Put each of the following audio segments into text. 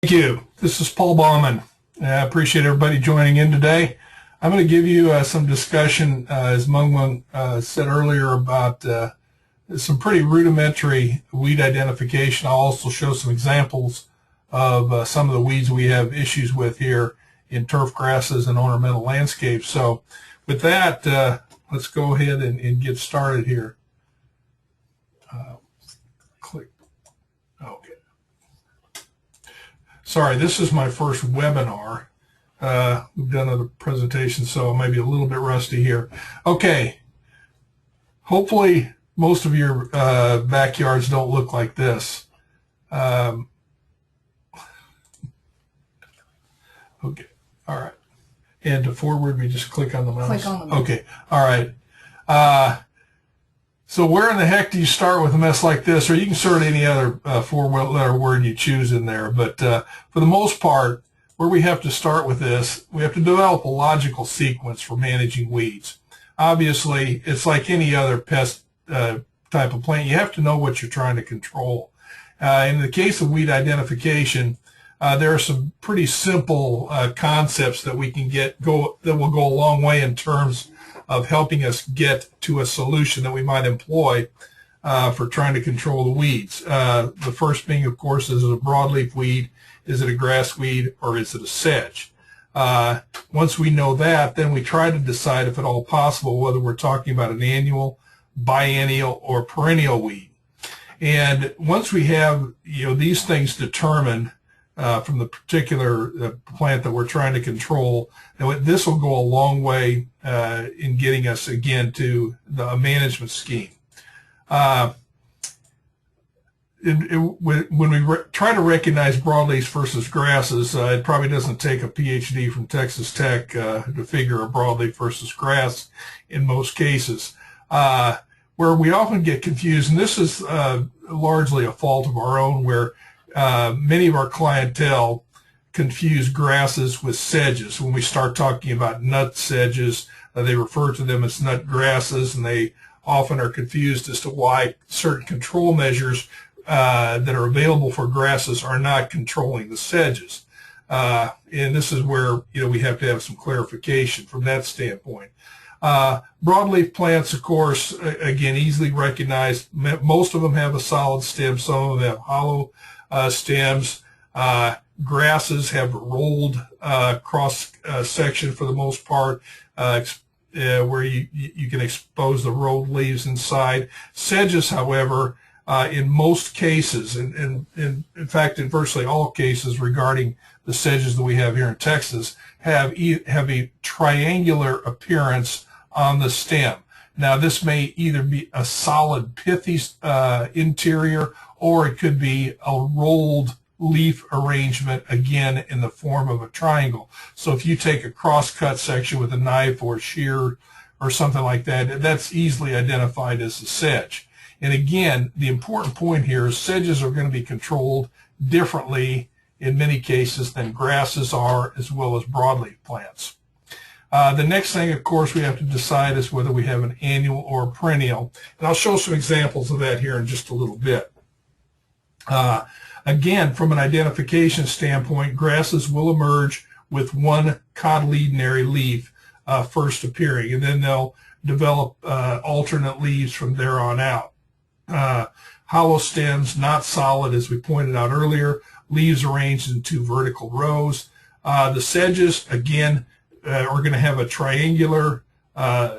Thank you. This is Paul Baumann. I appreciate everybody joining in today. I'm going to give you some discussion, as Mung said earlier, about some pretty rudimentary weed identification. I'll also show some examples of some of the weeds we have issues with here in turf grasses and ornamental landscapes. So with that, let's go ahead and get started here. Click. Okay. Sorry, this is my first webinar. We've done other presentations, so I may be a little bit rusty here. Okay. Hopefully, most of your backyards don't look like this. Okay. All right. And to forward, we just click on the mouse. Click on the mouse. Okay. All right. So where in the heck do you start with a mess like this? Or you can insert any other four-letter word you choose in there. But for the most part, where we have to start with this, we have to develop a logical sequence for managing weeds. Obviously, it's like any other pest type of plant. You have to know what you're trying to control. In the case of weed identification, there are some pretty simple concepts that we can that will go a long way in terms of helping us get to a solution that we might employ for trying to control the weeds. The first being, of course, is it a broadleaf weed, is it a grass weed, or is it a sedge? Once we know that, then we try to decide, if at all possible, whether we're talking about an annual, biennial, or perennial weed. And once we have these things determined from the particular plant that we're trying to control, this will go a long way in getting us again to the management scheme. When we try to recognize broadleafs versus grasses, it probably doesn't take a PhD from Texas Tech to figure a broadleaf versus grass in most cases. Where we often get confused, and this is largely a fault of our own, where many of our clientele confuse grasses with sedges. When we start talking about nut sedges, they refer to them as nut grasses, and they often are confused as to why certain control measures that are available for grasses are not controlling the sedges. And this is where we have to have some clarification from that standpoint. Broadleaf plants, of course, again, easily recognized. Most of them have a solid stem. Some of them have hollow stems. Grasses have rolled cross section for the most part, where you can expose the rolled leaves inside. Sedges, however, in most cases, and in fact in virtually all cases regarding the sedges that we have here in Texas, have a triangular appearance on the stem. Now, this may either be a solid pithy interior, or it could be a rolled leaf arrangement, again in the form of a triangle. So if you take a cross-cut section with a knife or shear or something like that, that's easily identified as a sedge. And again, the important point here is sedges are going to be controlled differently in many cases than grasses are, as well as broadleaf plants. The next thing, of course, we have to decide is whether we have an annual or a perennial. And I'll show some examples of that here in just a little bit. Again, from an identification standpoint, grasses will emerge with one cotyledonary leaf first appearing, and then they'll develop alternate leaves from there on out. Hollow stems, not solid, as we pointed out earlier, leaves arranged in two vertical rows. The sedges, again, are going to have a triangular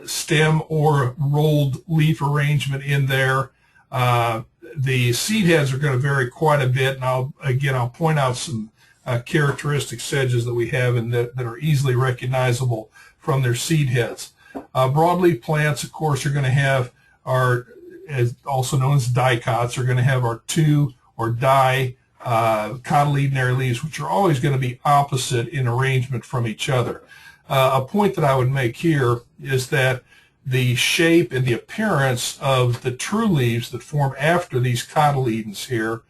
stem or rolled leaf arrangement in there. The seed heads are going to vary quite a bit, and I'll point out some characteristic sedges that we have and that are easily recognizable from their seed heads. Broadleaf plants, of course, are going to have also known as dicots, are going to have our two or cotyledonary leaves, which are always going to be opposite in arrangement from each other. A point that I would make here is that the shape and the appearance of the true leaves that form after these cotyledons here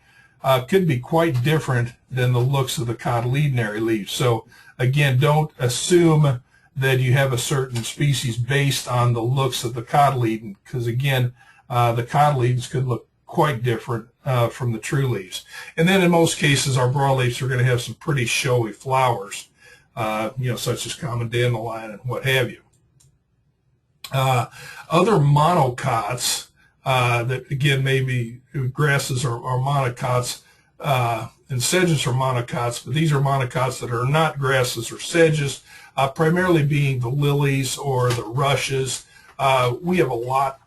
could be quite different than the looks of the cotyledonary leaves. So again, don't assume that you have a certain species based on the looks of the cotyledon, because again, the cotyledons could look quite different from the true leaves. And then in most cases, our broadleafs are going to have some pretty showy flowers, such as common dandelion and what have you. Other monocots that, again, maybe grasses are monocots, and sedges are monocots, but these are monocots that are not grasses or sedges, primarily being the lilies or the rushes. We have a lot.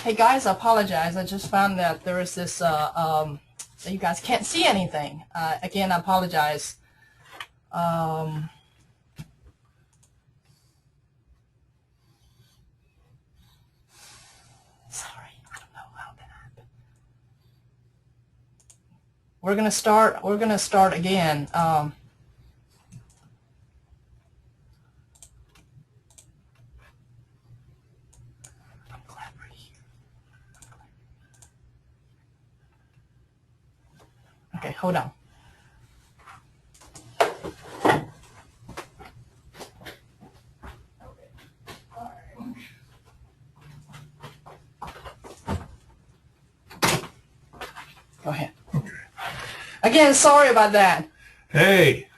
Hey guys, I apologize. I just found that there is this, that you guys can't see anything. Again, I apologize. Sorry, I don't know how that happened. We're gonna start again. Okay, hold on. Go ahead. Okay. Again, sorry about that. Hey,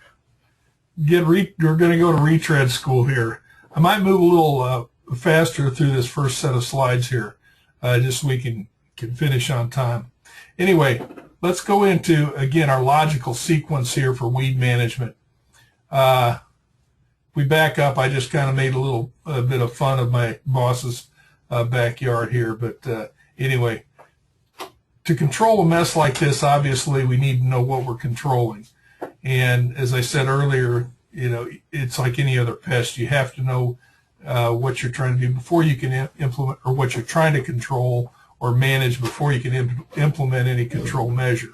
we're going to go to retread school here. I might move a little faster through this first set of slides here, just so we can finish on time. Anyway, let's go into, again, our logical sequence here for weed management. We back up. I just kind of made a bit of fun of my boss's backyard here. But anyway, to control a mess like this, obviously, we need to know what we're controlling. And as I said earlier, it's like any other pest. You have to know what you're trying to do before you can implement, or what you're trying to control or manage before you can implement any control measure.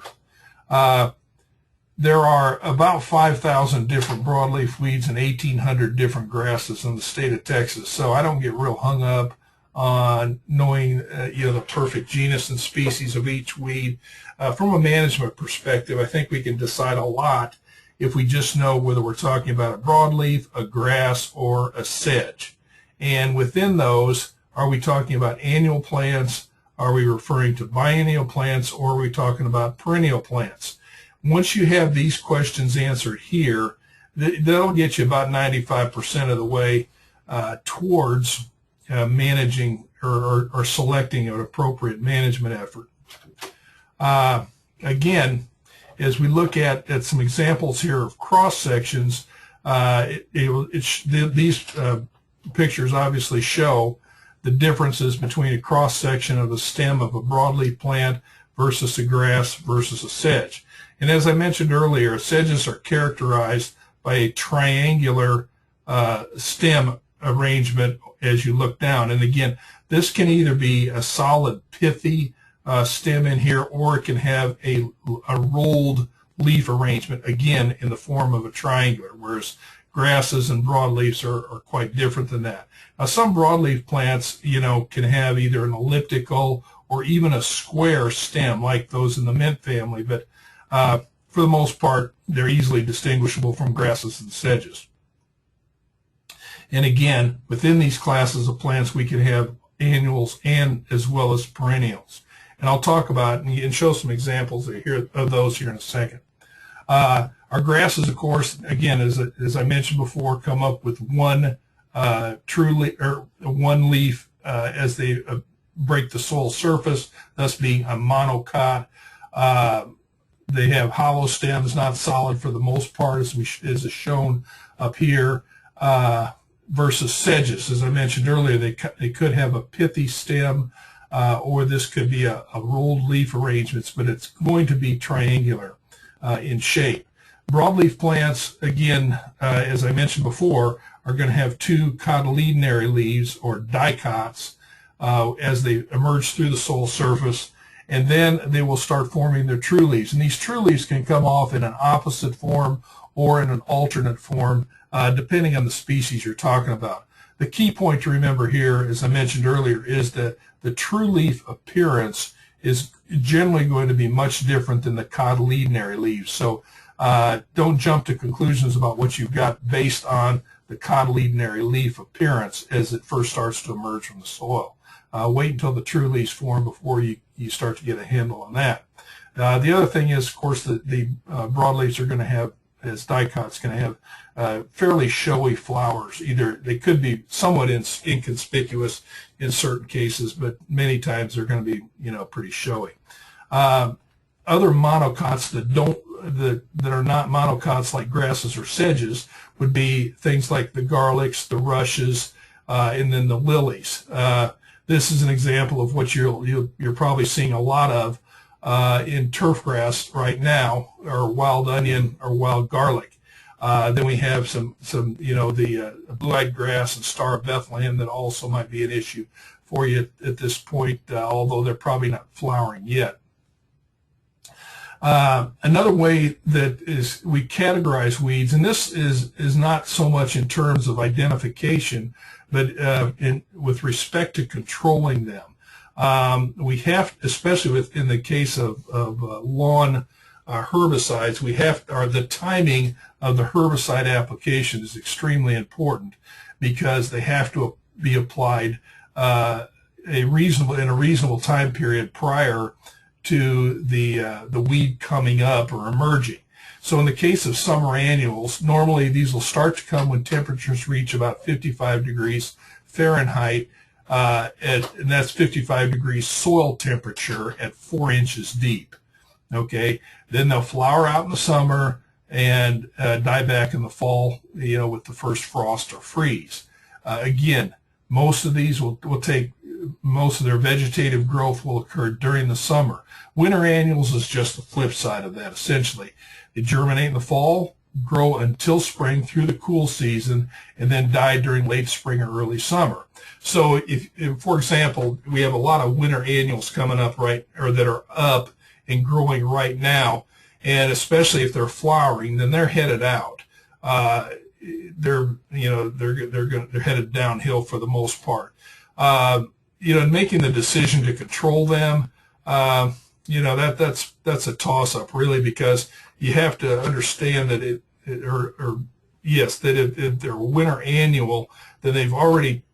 There are about 5,000 different broadleaf weeds and 1,800 different grasses in the state of Texas. So I don't get real hung up on knowing the perfect genus and species of each weed. From a management perspective, I think we can decide a lot if we just know whether we're talking about a broadleaf, a grass, or a sedge. And within those, are we talking about annual plants? Are we referring to biennial plants, or are we talking about perennial plants? Once you have these questions answered here, that'll get you about 95% of the way towards managing or selecting an appropriate management effort. Again, as we look at some examples here of cross sections, these pictures obviously show the differences between a cross section of the stem of a broadleaf plant versus a grass versus a sedge. And as I mentioned earlier, sedges are characterized by a triangular stem arrangement as you look down. And again, this can either be a solid pithy stem in here, or it can have a rolled leaf arrangement, again, in the form of a triangular, whereas grasses and broadleafs are quite different than that. Now, some broadleaf plants, can have either an elliptical or even a square stem, like those in the mint family, but for the most part, they're easily distinguishable from grasses and sedges. And again, within these classes of plants, we can have annuals and as well as perennials. And I'll talk about and show some examples of those here in a second. Our grasses, of course, again, as I mentioned before, come up with one one leaf as they break the soil surface, thus being a monocot. They have hollow stems, not solid for the most part, as is shown up here, versus sedges. As I mentioned earlier, they could have a pithy stem, or this could be a rolled leaf arrangements, but it's going to be triangular in shape. Broadleaf plants, again, as I mentioned before, are going to have two cotyledonary leaves, or dicots, as they emerge through the soil surface, and then they will start forming their true leaves. And these true leaves can come off in an opposite form or in an alternate form, depending on the species you're talking about. The key point to remember here, as I mentioned earlier, is that the true leaf appearance is generally going to be much different than the cotyledonary leaves. So don't jump to conclusions about what you've got based on the cotyledonary leaf appearance as it first starts to emerge from the soil. Wait until the true leaves form before you start to get a handle on that. The other thing is, of course, that the broadleafs are going to have, as dicots, going to have fairly showy flowers. Either they could be somewhat inconspicuous in certain cases, but many times they're going to be, pretty showy. Other monocots that are not monocots like grasses or sedges would be things like the garlics, the rushes, and then the lilies. This is an example of what you're probably seeing a lot of in turf grass right now, or wild onion or wild garlic. Then we have some the blue-eyed grass and Star of Bethlehem that also might be an issue for you at this point, although they're probably not flowering yet. Another way that we categorize weeds, and this is not so much in terms of identification, but with respect to controlling them. We have, especially in the case of lawn herbicides, the timing of the herbicide application is extremely important, because they have to be applied in a reasonable time period prior to the weed coming up or emerging. So in the case of summer annuals, normally these will start to come when temperatures reach about 55 degrees Fahrenheit, and that's 55 degrees soil temperature at 4 inches deep. Okay, then they'll flower out in the summer and die back in the fall, with the first frost or freeze. Again, most of these will take, most of their vegetative growth will occur during the summer. Winter annuals is just the flip side of that, essentially. They germinate in the fall, grow until spring through the cool season, and then die during late spring or early summer. So if for example, we have a lot of winter annuals coming up that are up and growing right now, and especially if they're flowering, then they're headed out. They're headed downhill for the most part. And making the decision to control them, that's a toss-up, really, because you have to understand that if they're winter annual, then they've already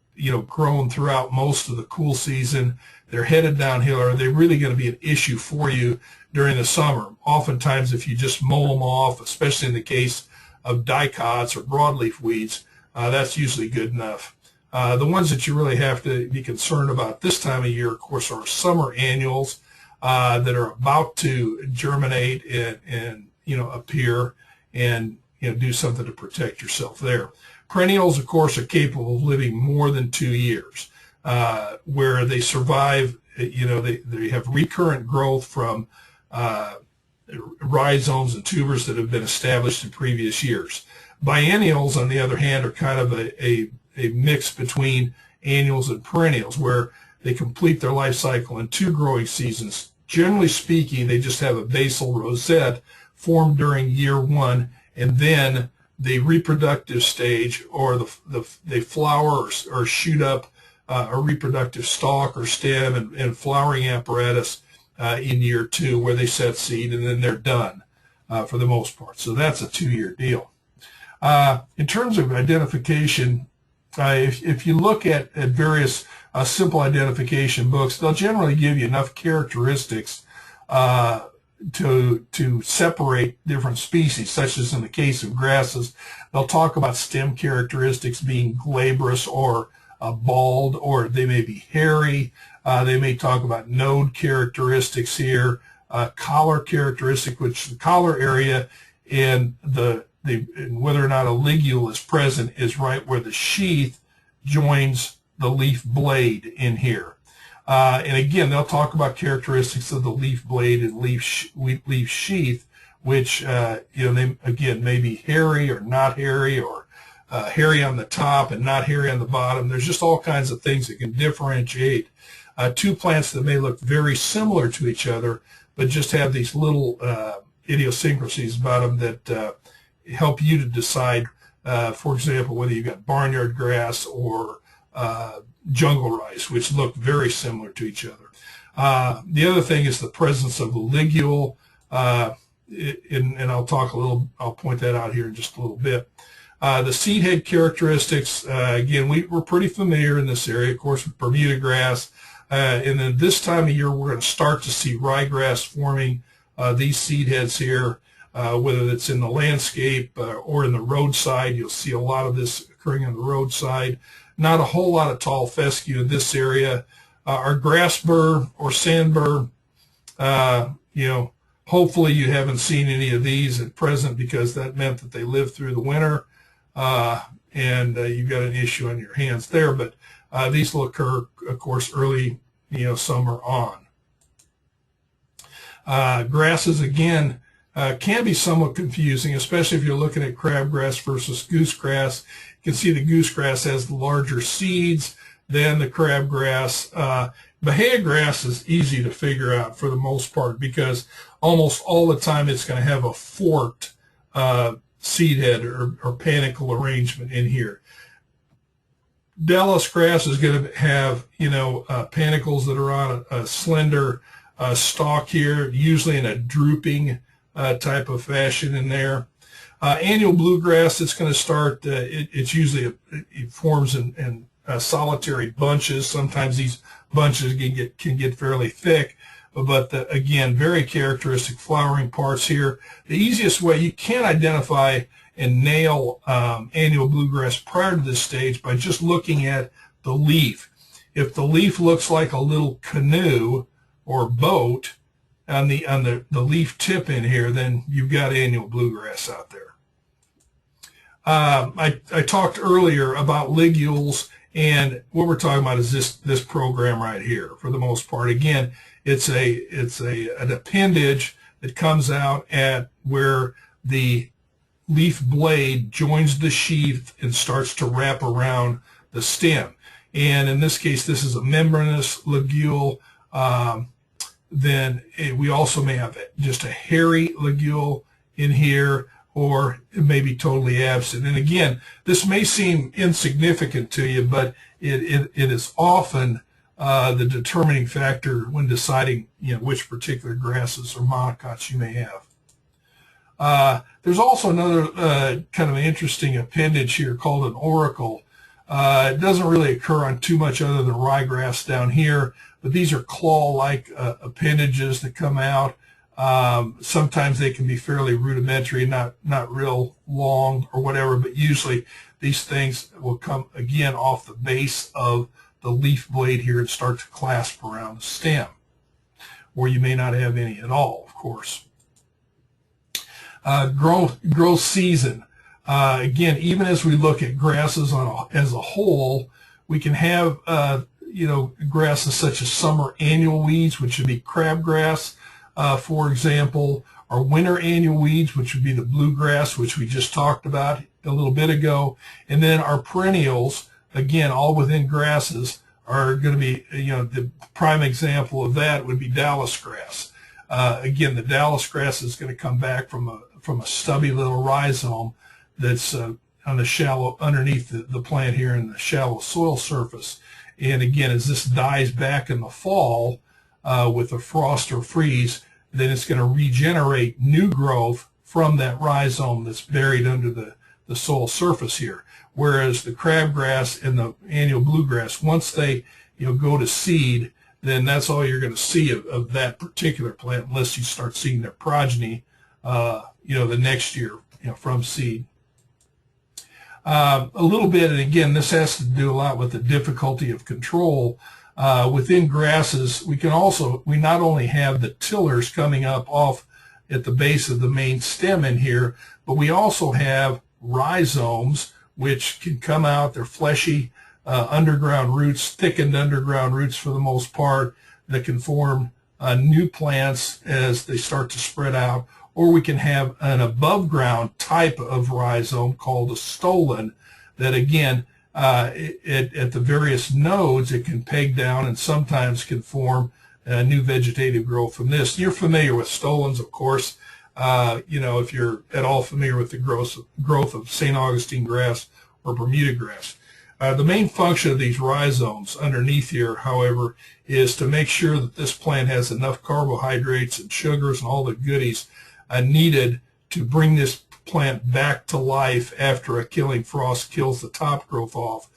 grown throughout most of the cool season. They're headed downhill. Are they really going to be an issue for you during the summer? Oftentimes, if you just mow them off, especially in the case of dicots or broadleaf weeds, that's usually good enough. The ones that you really have to be concerned about this time of year, of course, are summer annuals that are about to germinate and appear, and do something to protect yourself there. Perennials, of course, are capable of living more than 2 years, where they survive. They have recurrent growth from rhizomes and tubers that have been established in previous years. Biennials, on the other hand, are kind of a mix between annuals and perennials, where they complete their life cycle in 2 growing seasons. Generally speaking, they just have a basal rosette formed during year 1, and then the reproductive stage, or they flower or shoot up a reproductive stalk or stem and flowering apparatus in year 2, where they set seed, and then they're done for the most part. So that's a 2-year deal. In terms of identification, if you look at various simple identification books, they'll generally give you enough characteristics to separate different species, such as in the case of grasses. They'll talk about stem characteristics being glabrous or bald, or they may be hairy. They may talk about node characteristics here, collar characteristic, which the collar area and whether or not a ligule is present is right where the sheath joins the leaf blade in here. And again, they'll talk about characteristics of the leaf blade and leaf sheath, which they again may be hairy or not hairy, or hairy on the top and not hairy on the bottom. There's just all kinds of things that can differentiate 2 plants that may look very similar to each other, but just have these little idiosyncrasies about them that help you to decide, for example, whether you've got barnyard grass or jungle rice, which look very similar to each other. The other thing is the presence of the ligule, and I'll point that out here in just a little bit. The seed head characteristics, again, we're pretty familiar in this area, of course, with Bermuda grass. And then this time of year, we're going to start to see ryegrass forming these seed heads here, whether it's in the landscape or in the roadside. You'll see a lot of this occurring on the roadside. Not a whole lot of tall fescue in this area. Our grass burr or sand burr, hopefully you haven't seen any of these at present, because that meant that they lived through the winter, and you've got an issue on your hands there. But these will occur, of course, early summer on. Grasses, again, can be somewhat confusing, especially if you're looking at crabgrass versus goosegrass. You can see the goosegrass has the larger seeds than the crabgrass. Bahia grass is easy to figure out for the most part, because almost all the time it's going to have a forked seed head or panicle arrangement in here. Dallas grass is going to have, panicles that are on a slender stalk here, usually in a drooping type of fashion in there. Annual bluegrass, it's going to start, it's usually, it forms in solitary bunches. Sometimes these bunches can get fairly thick, but again, very characteristic flowering parts here. The easiest way you can identify and nail annual bluegrass prior to this stage by just looking at the leaf. If the leaf looks like a little canoe or boat on the leaf tip in here, then you've got annual bluegrass out there. I talked earlier about ligules, and what we're talking about is this program right here. For the most part, again, it's an appendage that comes out at where the leaf blade joins the sheath and starts to wrap around the stem. And in this case, this is a membranous ligule. We also may have just a hairy ligule in here, or it may be totally absent. And again, this may seem insignificant to you, but it is often the determining factor when deciding which particular grasses or monocots you may have. There's also another kind of an interesting appendage here called an auricle. It doesn't really occur on too much other than ryegrass down here, but these are claw-like appendages that come out. Sometimes they can be fairly rudimentary, not real long or whatever, but usually these things will come again off the base of the leaf blade here and start to clasp around the stem, or you may not have any at all, of course. Growth season. Again, even as we look at grasses as a whole, we can have grasses such as summer annual weeds, which would be crabgrass, for example, or winter annual weeds, which would be the bluegrass, which we just talked about a little bit ago. And then our perennials, again, all within grasses, are going to be, the prime example of that would be Dallas grass. Again, the Dallas grass is going to come back from a stubby little rhizome that's on the shallow, underneath the plant here in the shallow soil surface. And again, as this dies back in the fall with a frost or freeze, then it's going to regenerate new growth from that rhizome that's buried under the soil surface here. Whereas the crabgrass and the annual bluegrass, once they go to seed, then that's all you're going to see of that particular plant, unless you start seeing their progeny the next year from seed. A little bit, and again, this has to do a lot with the difficulty of control. Within grasses, we not only have the tillers coming up off at the base of the main stem in here, but we also have rhizomes, which can come out. They're fleshy underground roots, thickened underground roots for the most part, that can form new plants as they start to spread out. Or we can have an above ground type of rhizome called a stolon that, again, at the various nodes, it can peg down and sometimes can form new vegetative growth from this. You're familiar with stolons, of course. If you're at all familiar with the growth of St. Augustine grass or Bermuda grass. The main function of these rhizomes underneath here, however, is to make sure that this plant has enough carbohydrates and sugars and all the goodies needed to bring this plant back to life after a killing frost kills the top growth off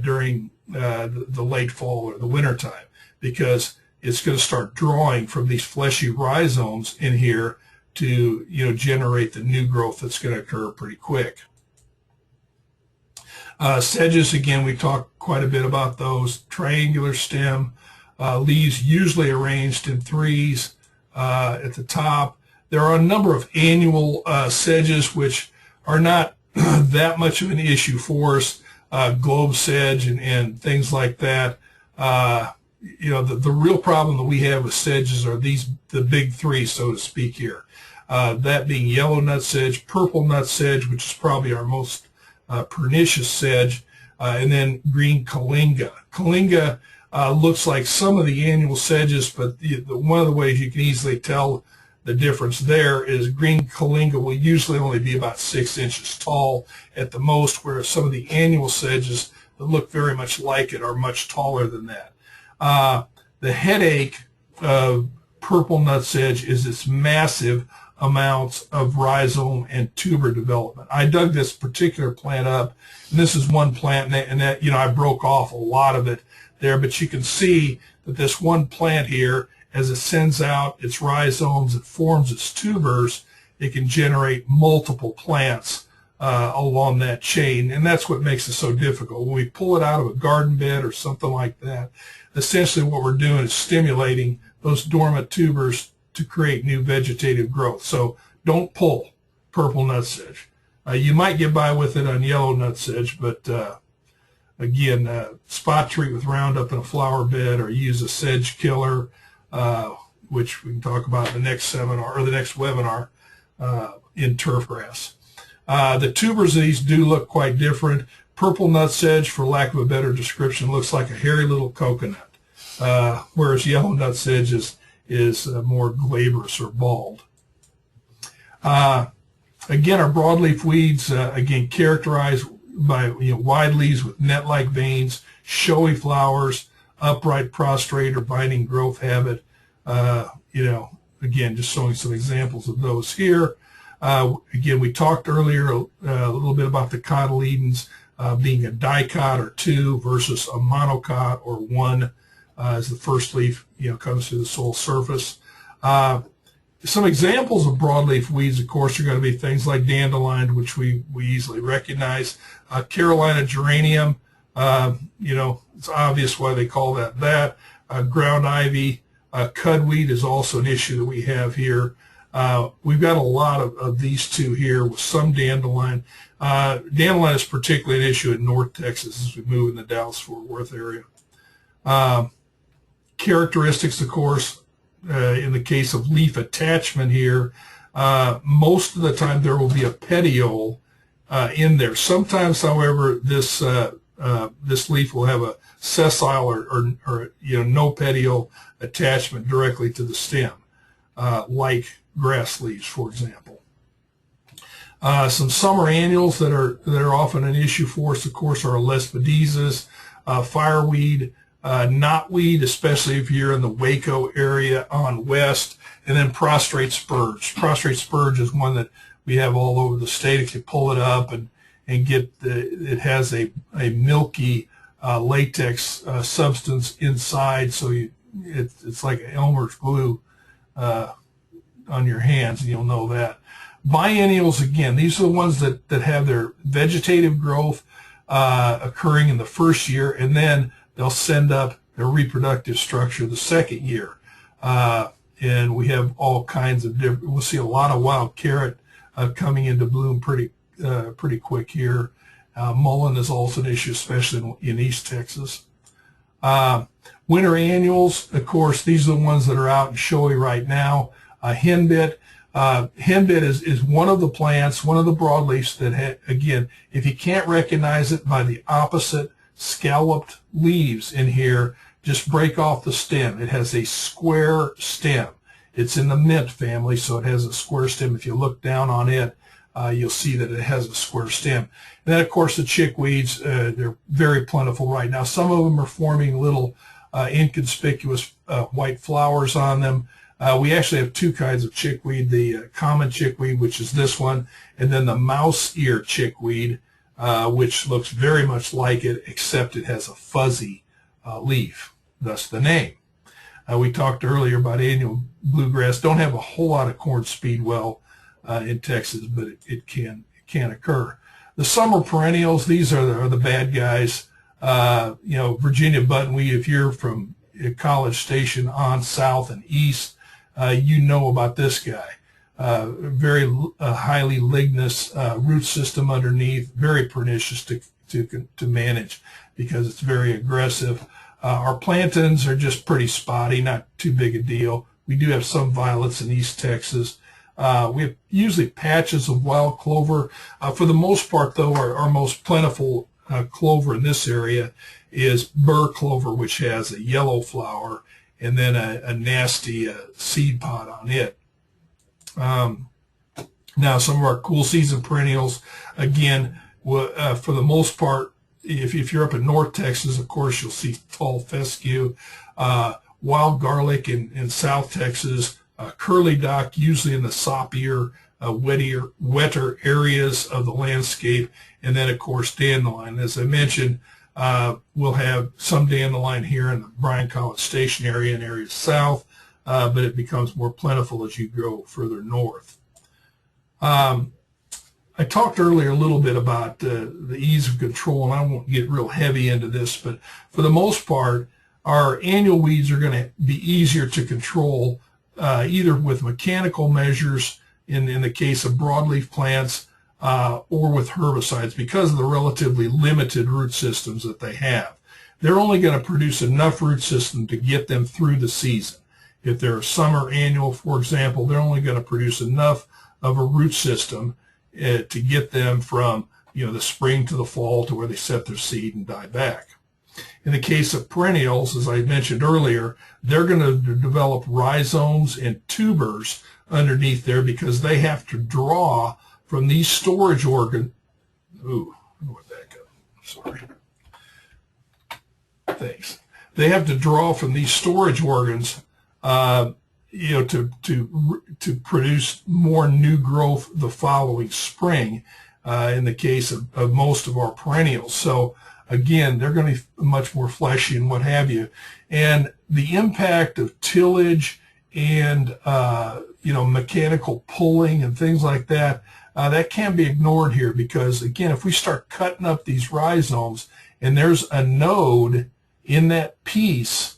during the late fall or the winter time, because it's going to start drawing from these fleshy rhizomes in here to generate the new growth that's going to occur pretty quick. Sedges, again, we talked quite a bit about those. Triangular stem, leaves usually arranged in threes at the top. There are a number of annual sedges which are not that much of an issue for us. Globe sedge and things like that. The real problem that we have with sedges are the big three, so to speak here. That being yellow nut sedge, purple nut sedge, which is probably our most pernicious sedge, and then green kalinga. Kalinga looks like some of the annual sedges, but one of the ways you can easily tell the difference there is green kalinga will usually only be about 6 inches tall at the most, whereas some of the annual sedges that look very much like it are much taller than that. The headache of purple nut sedge is its massive amounts of rhizome and tuber development. I dug this particular plant up, and this is one plant, and that I broke off a lot of it there, but you can see that this one plant here, as it sends out its rhizomes, it forms its tubers, it can generate multiple plants along that chain, and that's what makes it so difficult. When we pull it out of a garden bed or something like that, essentially what we're doing is stimulating those dormant tubers to create new vegetative growth. So don't pull purple nut sedge. You might get by with it on yellow nut sedge, but again, spot treat with Roundup in a flower bed, or use a sedge killer, which we can talk about in the next seminar or the next webinar in turfgrass. The tubers of these do look quite different. Purple nut sedge, for lack of a better description, looks like a hairy little coconut, whereas yellow nut sedge is more glabrous or bald. Again, our broadleaf weeds, again, characterized by wide leaves with net-like veins, showy flowers, upright prostrate or binding growth habit. Again, just showing some examples of those here. Again, we talked earlier a little bit about the cotyledons being a dicot or two versus a monocot or one as the first leaf comes through the soil surface. Some examples of broadleaf weeds, of course, are going to be things like dandelion, which we easily recognize. Carolina geranium, it's obvious why they call that. Ground ivy, cudweed is also an issue that we have here. We've got a lot of these two here with some dandelion. Dandelion is particularly an issue in North Texas as we move in the Dallas-Fort Worth area. Characteristics, of course, in the case of leaf attachment here, most of the time there will be a petiole in there. Sometimes, however, this leaf will have a sessile or no petiole attachment directly to the stem, like grass leaves, for example. Some summer annuals that are often an issue for us, of course, are lespedezas, fireweed, knotweed, especially if you're in the Waco area on west, and then prostrate spurge. Prostrate spurge is one that we have all over the state. If you pull it up and get it has a milky latex substance inside, so it's like Elmer's glue on your hands, and you'll know that. Biennials, again, these are the ones that have their vegetative growth occurring in the first year, and then they'll send up their reproductive structure the second year. And we have all kinds of different, we'll see a lot of wild carrot coming into bloom pretty quick here. Mullein is also an issue, especially in East Texas. Winter annuals, of course, these are the ones that are out and showy right now. Henbit. Henbit is one of the plants, one of the broadleafs that, again, if you can't recognize it by the opposite scalloped leaves in here, just break off the stem. It has a square stem. It's in the mint family, so it has a square stem. If you look down on it, you'll see that it has a square stem. And then, of course, the chickweeds, they're very plentiful right now. Some of them are forming little inconspicuous white flowers on them. We actually have two kinds of chickweed, the common chickweed, which is this one, and then the mouse ear chickweed, which looks very much like it, except it has a fuzzy leaf, thus the name. We talked earlier about annual bluegrass. Don't have a whole lot of corn speedwell in Texas, but it can occur. The summer perennials, these are the bad guys. Virginia buttonweed, if you're from College Station on south and east, you know about this guy. Very highly ligneous root system underneath, very pernicious to manage because it's very aggressive. Our plantains are just pretty spotty, not too big a deal. We do have some violets in East Texas. We have usually patches of wild clover. For the most part, though, our most plentiful clover in this area is burr clover, which has a yellow flower and then a nasty seed pod on it. Now, some of our cool season perennials, again, for the most part, if you're up in North Texas, of course, you'll see tall fescue, wild garlic in South Texas, curly dock, usually in the soppier, wetter areas of the landscape, and then, of course, dandelion. As I mentioned, we'll have some dandelion here in the Bryan College Station area and areas south, but it becomes more plentiful as you go further north. I talked earlier a little bit about the ease of control, and I won't get real heavy into this, but for the most part, our annual weeds are going to be easier to control either with mechanical measures in the case of broadleaf plants or with herbicides because of the relatively limited root systems that they have. They're only going to produce enough root system to get them through the season. If they're a summer annual, for example, they're only going to produce enough of a root system to get them from the spring to the fall to where they set their seed and die back. In the case of perennials, as I mentioned earlier, they're going to develop rhizomes and tubers underneath there because they have to draw from these storage organs. Ooh, I'm going back up. Sorry. Thanks. They have to draw from these storage organs to produce more new growth the following spring in the case of most of our perennials. So again, they're going to be much more fleshy and what have you. And the impact of tillage and mechanical pulling and things like that, that can't be ignored here because again, if we start cutting up these rhizomes and there's a node in that piece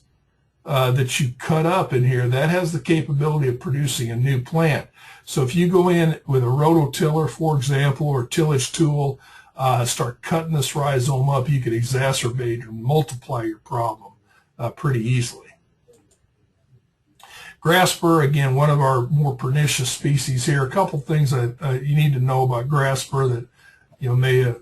that you cut up in here, that has the capability of producing a new plant. So if you go in with a rototiller, for example, or tillage tool, start cutting this rhizome up, you could exacerbate or multiply your problem pretty easily. Grass burr, again, one of our more pernicious species here. A couple things that you need to know about grass burr that may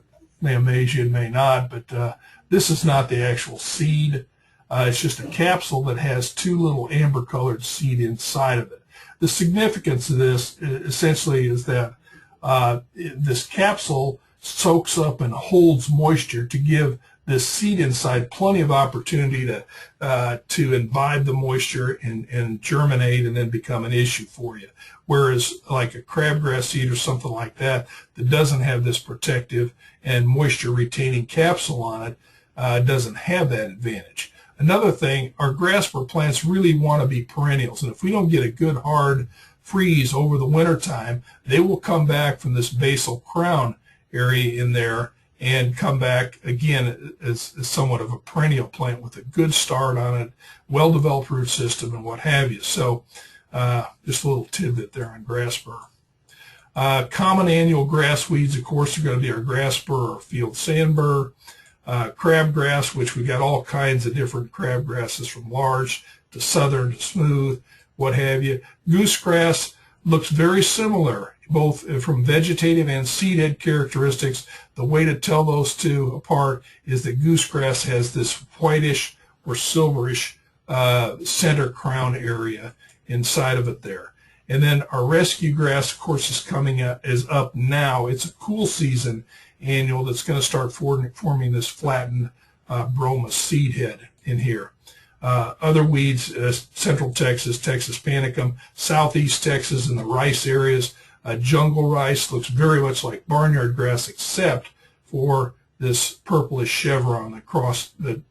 amaze you and may not, but this is not the actual seed. It's just a capsule that has two little amber-colored seed inside of it. The significance of this essentially is that this capsule soaks up and holds moisture to give this seed inside plenty of opportunity to imbibe the moisture and germinate and then become an issue for you. Whereas like a crabgrass seed or something like that doesn't have this protective and moisture retaining capsule on it, doesn't have that advantage. Another thing, our grass burr plants really want to be perennials, and if we don't get a good hard freeze over the winter time, they will come back from this basal crown area in there and come back again as somewhat of a perennial plant with a good start on it, well-developed root system and what have you. So just a little tidbit there on grass burr. Common annual grass weeds, of course, are going to be our grass burr or field sandburr. Crabgrass, which we got all kinds of different crabgrasses from large to southern to smooth, what have you. Goosegrass looks very similar, both from vegetative and seedhead characteristics. The way to tell those two apart is that goosegrass has this whitish or silverish center crown area inside of it there. And then our rescue grass, of course, is up now. It's a cool season annual that's going to start forming this flattened broma seed head in here. Other weeds, Central Texas, Texas panicum, Southeast Texas, and the rice areas. Jungle rice looks very much like barnyard grass, except for this purplish chevron that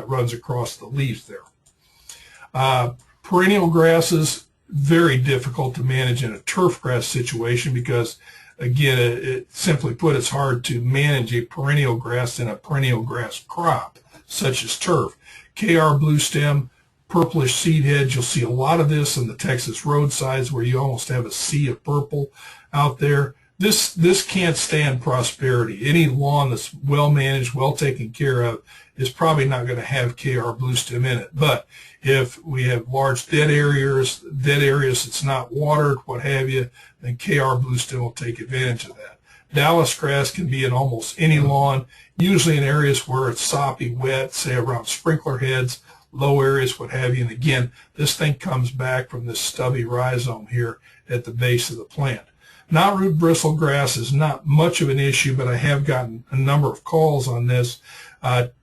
runs across the leaves there. Perennial grasses, very difficult to manage in a turf grass situation because, again, it simply put, it's hard to manage a perennial grass in a perennial grass crop, such as turf. KR bluestem, purplish seed heads, you'll see a lot of this on the Texas roadsides where you almost have a sea of purple out there. This can't stand prosperity. Any lawn that's well managed, well taken care of, is probably not going to have KR bluestem in it. But if we have large dead areas that's not watered, what have you, then KR bluestem will take advantage of that. Dallas grass can be in almost any lawn, usually in areas where it's soppy, wet, say around sprinkler heads, low areas, what have you. And again, this thing comes back from this stubby rhizome here at the base of the plant. Knotroot bristlegrass is not much of an issue, but I have gotten a number of calls on this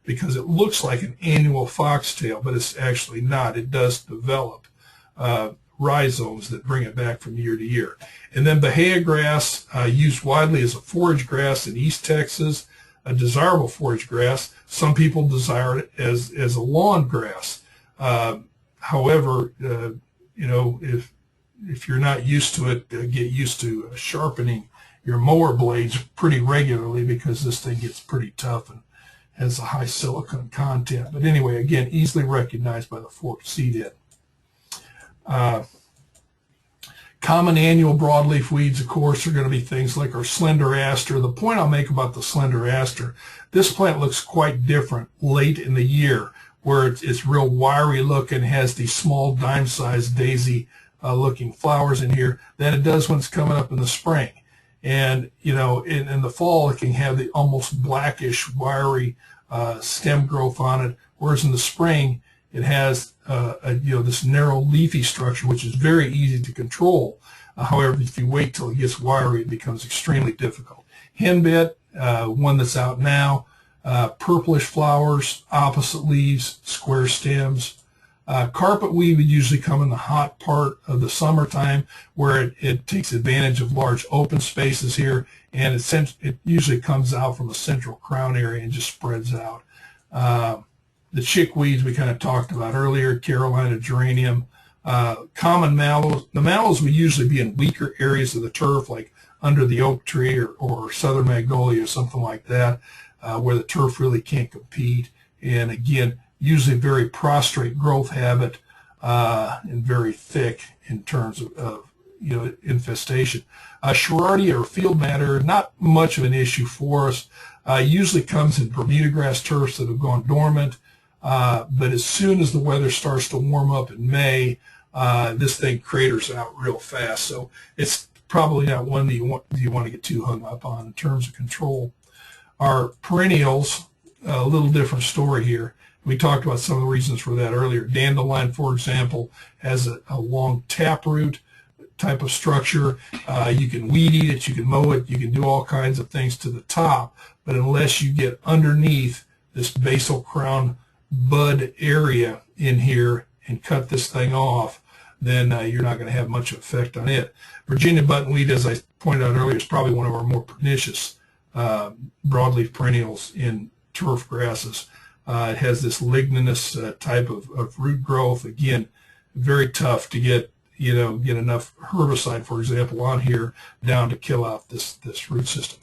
because it looks like an annual foxtail, but it's actually not. It does develop rhizomes that bring it back from year to year. And then Bahia grass, used widely as a forage grass in East Texas, a desirable forage grass. Some people desire it as a lawn grass. However, you know, if you're not used to it, get used to sharpening your mower blades pretty regularly because this thing gets pretty tough and has a high silicon content. But anyway, again, easily recognized by the forked seed head. Common annual broadleaf weeds, of course, are going to be things like our slender aster. The point I'll make about the slender aster, this plant looks quite different late in the year, where it's real wiry looking, has these small dime-sized daisy looking flowers in here, than it does when it's coming up in the spring. And, you know, in the fall, it can have the almost blackish, wiry stem growth on it, whereas in the spring, it has you know, this narrow leafy structure, which is very easy to control. However, if you wait till it gets wiry, it becomes extremely difficult. Henbit, one that's out now, purplish flowers, opposite leaves, square stems. Carpet weed would usually come in the hot part of the summertime, where it takes advantage of large open spaces here, and it usually comes out from a central crown area and just spreads out. The chickweeds we kind of talked about earlier, Carolina geranium, common mallows. The mallows would usually be in weaker areas of the turf, like under the oak tree or southern magnolia or something like that, where the turf really can't compete. And again, usually very prostrate growth habit and very thick in terms of you know, infestation. Sherrardia or field matter, not much of an issue for us. Usually comes in Bermuda grass turfs that have gone dormant. But as soon as the weather starts to warm up in May, this thing craters out real fast. So it's probably not one that you want to get too hung up on in terms of control. Our perennials, a little different story here. We talked about some of the reasons for that earlier. Dandelion, for example, has a long taproot type of structure. You can weed eat it, you can mow it, you can do all kinds of things to the top, but unless you get underneath this basal crown bud area in here and cut this thing off, then you're not going to have much effect on it. Virginia buttonweed, as I pointed out earlier, is probably one of our more pernicious broadleaf perennials in turf grasses. It has this ligninous type of root growth. Again, very tough to get enough herbicide, for example, on here down to kill out this root system.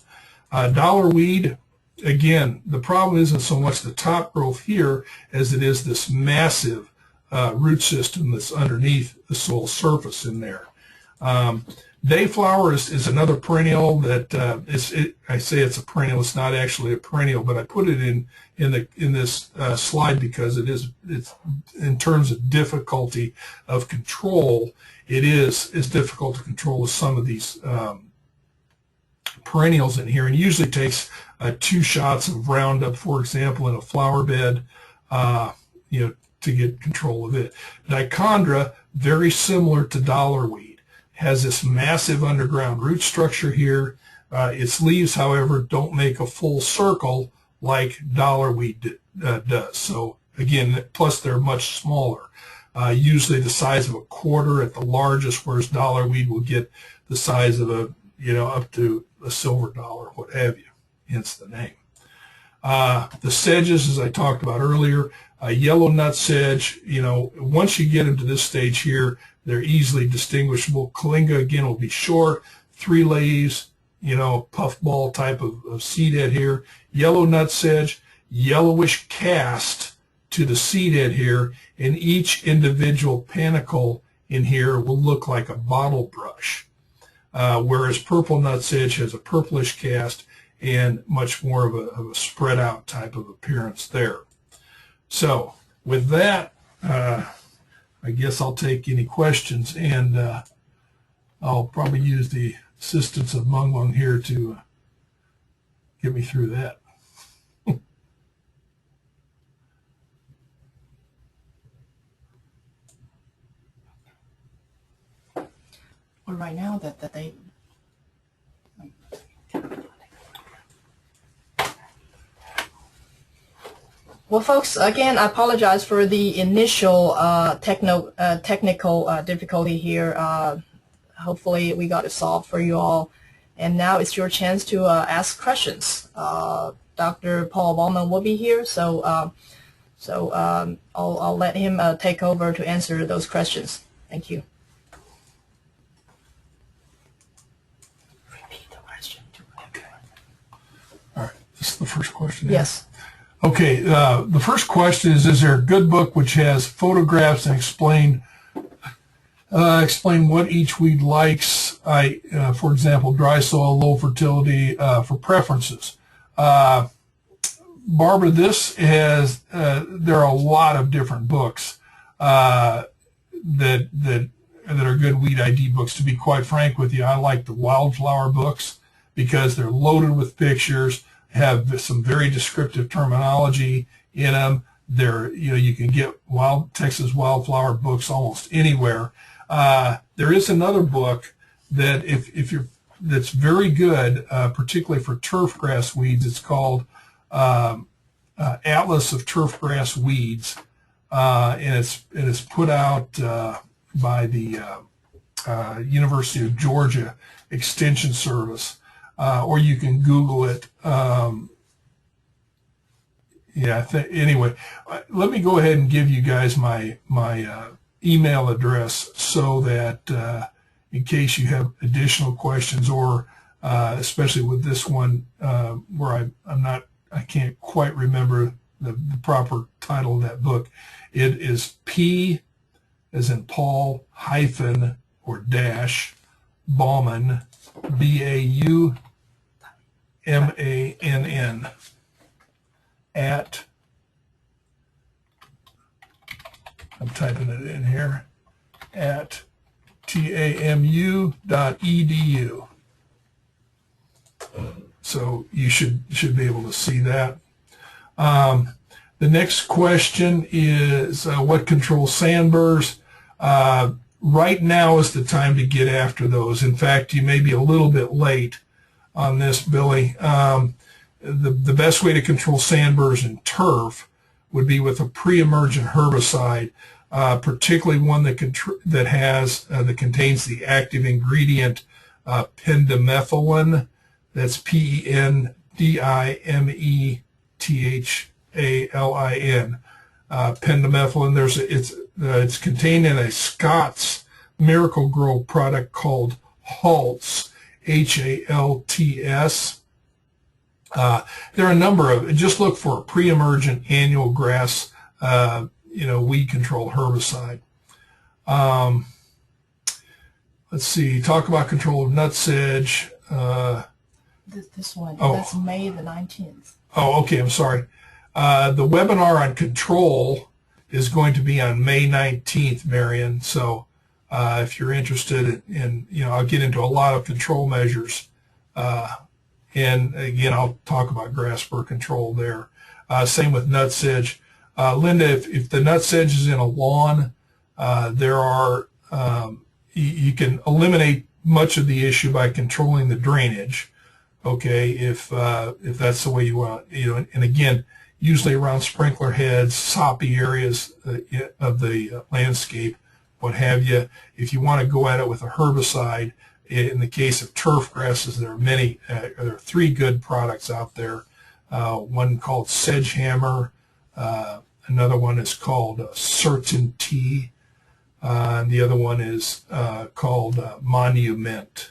Dollarweed, again, the problem isn't so much the top growth here as it is this massive root system that's underneath the soil surface in there. Dayflower is another perennial that I say it's a perennial. It's not actually a perennial, but I put it in this slide because it's in terms of difficulty of control. It is as difficult to control as some of these perennials in here, and usually takes 2 shots of Roundup, for example, in a flower bed, to get control of it. Dichondra, very similar to dollarweed, has this massive underground root structure here. Its leaves, however, don't make a full circle like dollarweed does. So again, plus they're much smaller. Usually the size of a quarter at the largest, whereas dollarweed will get the size of a, up to a silver dollar, what have you, hence the name. The sedges, as I talked about earlier, yellow nut sedge, once you get into this stage here, they're easily distinguishable. Kalinga, again, will be short, 3 leaves, puffball type of seed head here. Yellow nut sedge, yellowish cast to the seed head here, and each individual panicle in here will look like a bottle brush, whereas purple nut sedge has a purplish cast and much more of a spread out type of appearance there. So with that, I guess I'll take any questions, and I'll probably use the assistance of Mung Mung here to get me through that. Well, right now that they Well, folks, again, I apologize for the initial technical difficulty here. Hopefully, we got it solved for you all. And now it's your chance to ask questions. Dr. Paul Ballman will be here, so I'll let him take over to answer those questions. Thank you. Repeat the question. Okay. All right. This is the first question. Yes. Okay, the first question is there a good book which has photographs and explain what each weed likes, for example, dry soil, low fertility, for preferences? Barbara, this has, there are a lot of different books that are good weed ID books. To be quite frank with you, I like the wildflower books because they're loaded with pictures, have some very descriptive terminology in them. You can get Texas wildflower books almost anywhere. There is another book that that's very good, particularly for turfgrass weeds. It's called Atlas of Turfgrass Weeds, and it's put out by the University of Georgia Extension Service. Or you can Google it. Anyway, let me go ahead and give you guys my email address so that in case you have additional questions, or especially with this one where I can't quite remember the proper title of that book. It is P as in Paul hyphen or dash Baumann, BAUMANN at, I'm typing it in here, at tamu.edu. So you should be able to see that. The next question is what controls sandburrs? Right now is the time to get after those. In fact, you may be a little bit late on this, Billy. The best way to control sandburrs in turf would be with a pre-emergent herbicide, particularly one that contains the active ingredient pendimethalin. That's pendimethalin. Pendimethalin. It's contained in a Scott's Miracle-Gro product called Halts, Halts. There are a number of, just look for a pre-emergent annual grass, weed control herbicide. Let's see, talk about control of nut sedge. This one, that's May the 19th. Oh, okay, I'm sorry. The webinar on control is going to be on May 19th, Marion. So if you're interested in, I'll get into a lot of control measures. And again, I'll talk about grass burr control there. Same with nut sedge. Linda, if the nut sedge is in a lawn, you can eliminate much of the issue by controlling the drainage. Okay, if that's the way you want, and again, usually around sprinkler heads, soppy areas of the landscape, what have you. If you want to go at it with a herbicide, in the case of turf grasses, there are 3 good products out there. One called Sedge Hammer, another one is called Certainty, and the other one is called Monument.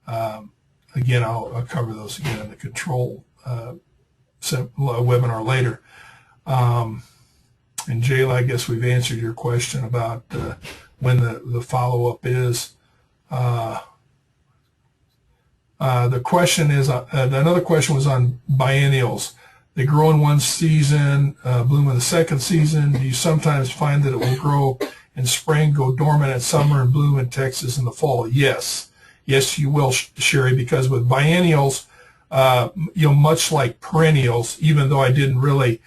Again, I'll cover those again in the control webinar later. And Jayla, I guess we've answered your question about when the follow-up is. The question is, another question was on biennials. They grow in one season, bloom in the second season. Do you sometimes find that it will grow in spring, go dormant in summer, and bloom in Texas in the fall? Yes. Yes, you will, Sherry, because with biennials, much like perennials, even though I didn't really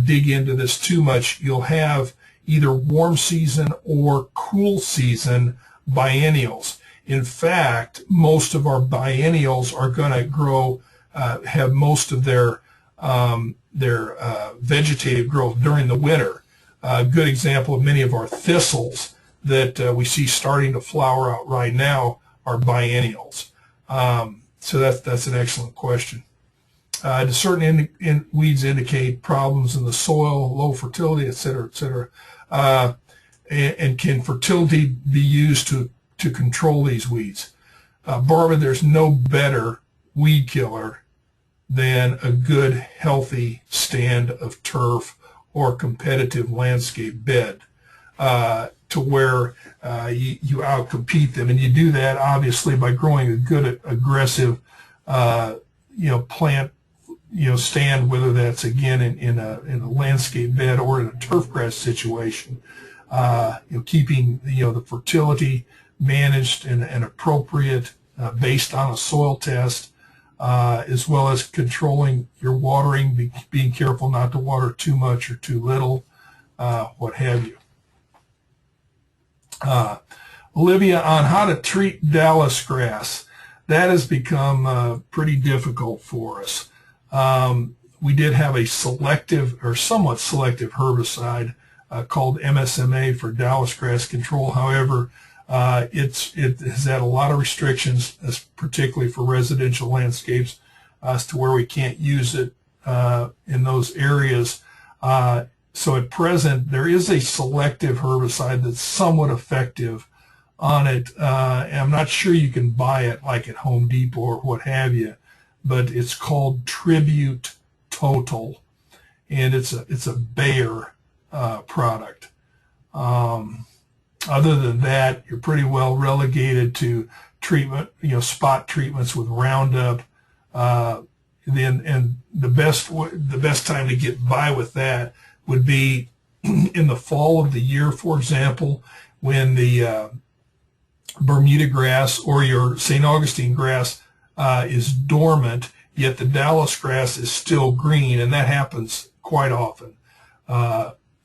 dig into this too much, you'll have either warm season or cool season biennials. In fact, most of our biennials are going to grow, have most of their vegetative growth during the winter. A good example of many of our thistles that we see starting to flower out right now are biennials. So that's an excellent question. Do certain weeds indicate problems in the soil, low fertility, et cetera, et cetera? And can fertility be used to control these weeds? Barbara, there's no better weed killer than a good, healthy stand of turf or competitive landscape bed, to where you outcompete them. And you do that, obviously, by growing a good, aggressive, plant, stand, whether that's, again, in a landscape bed or in a turf grass situation. Keeping, the fertility managed and appropriate based on a soil test, as well as controlling your watering, being careful not to water too much or too little, what have you. Olivia, on how to treat Dallas grass, that has become pretty difficult for us. We did have a selective or somewhat selective herbicide called MSMA for Dallas grass control. However, it has had a lot of restrictions, particularly for residential landscapes, as to where we can't use it in those areas. So at present, there is a selective herbicide that's somewhat effective on it. I'm not sure you can buy it like at Home Depot or what have you, but it's called Tribute Total, and it's a Bayer product. Other than that, you're pretty well relegated to treatment, spot treatments with Roundup. And the best time to get by with that would be in the fall of the year, for example, when the Bermuda grass or your St. Augustine grass is dormant, yet the Dallas grass is still green, and that happens quite often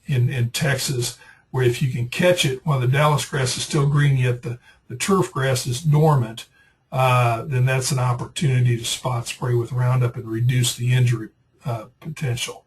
in Texas, where if you can catch it while the Dallas grass is still green, yet the turf grass is dormant, then that's an opportunity to spot spray with Roundup and reduce the injury potential.